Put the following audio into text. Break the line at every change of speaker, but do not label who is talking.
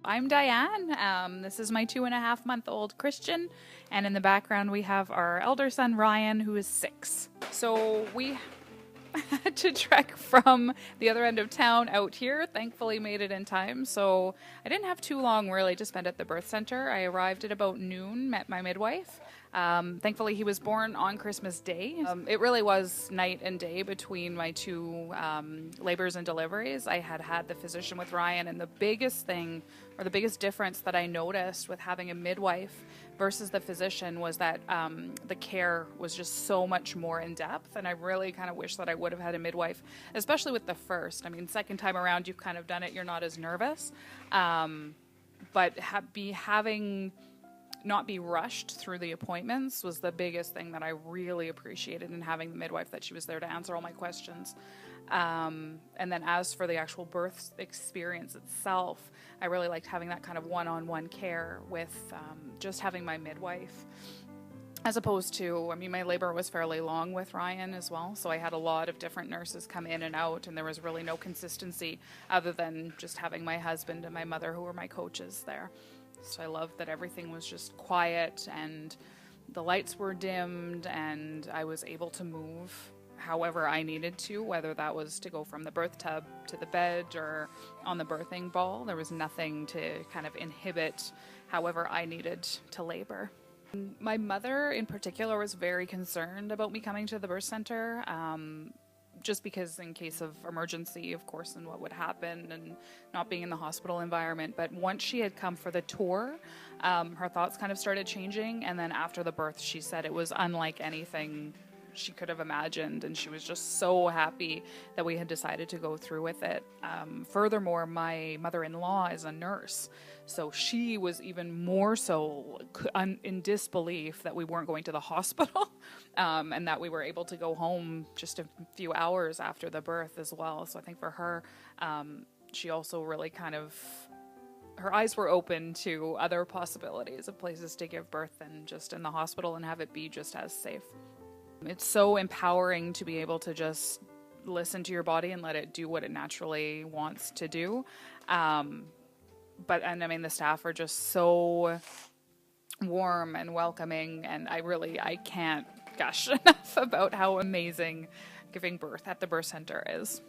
I'm Diane. This is my 2.5-month-old Christian, and in the background we have our elder son Ryan, who is 6. So we had to trek from the other end of town out here. Thankfully, made it in time. So I didn't have too long really to spend at the birth center. I arrived at about noon, met my midwife. Thankfully, he was born on Christmas Day. It really was night and day between my two labors and deliveries. I had the physician with Ryan, and the biggest thing, or the biggest difference that I noticed with having a midwife versus the physician was that the care was just so much more in depth, and I really kind of wish that I would have had a midwife, especially with the first. I mean, second time around, you've kind of done it, you're not as nervous, but having not be rushed through the appointments was the biggest thing that I really appreciated in having the midwife, that she was there to answer all my questions. And then as for the actual birth experience itself, I really liked having that kind of one-on-one care with just having my midwife. As opposed to, I mean, my labor was fairly long with Ryan as well, so I had a lot of different nurses come in and out, and there was really no consistency other than just having my husband and my mother, who were my coaches, there. So I loved that everything was just quiet and the lights were dimmed, and I was able to move however I needed to, whether that was to go from the birth tub to the bed or on the birthing ball. There was nothing to kind of inhibit however I needed to labor. My mother in particular was very concerned about me coming to the birth center. Just because in case of emergency, of course, and what would happen, and not being in the hospital environment. But once she had come for the tour, her thoughts kind of started changing, and then after the birth, she said it was unlike anything she could have imagined, and she was just so happy that we had decided to go through with it. Furthermore, my mother-in-law is a nurse, so she was even more so in disbelief that we weren't going to the hospital, and that we were able to go home just a few hours after the birth as well. So I think for her, she also really kind of, her eyes were open to other possibilities of places to give birth than just in the hospital, and have it be just as safe. It's so empowering to be able to just listen to your body and let it do what it naturally wants to do. And I mean, the staff are just so warm and welcoming, and I can't gush enough about how amazing giving birth at the birth center is.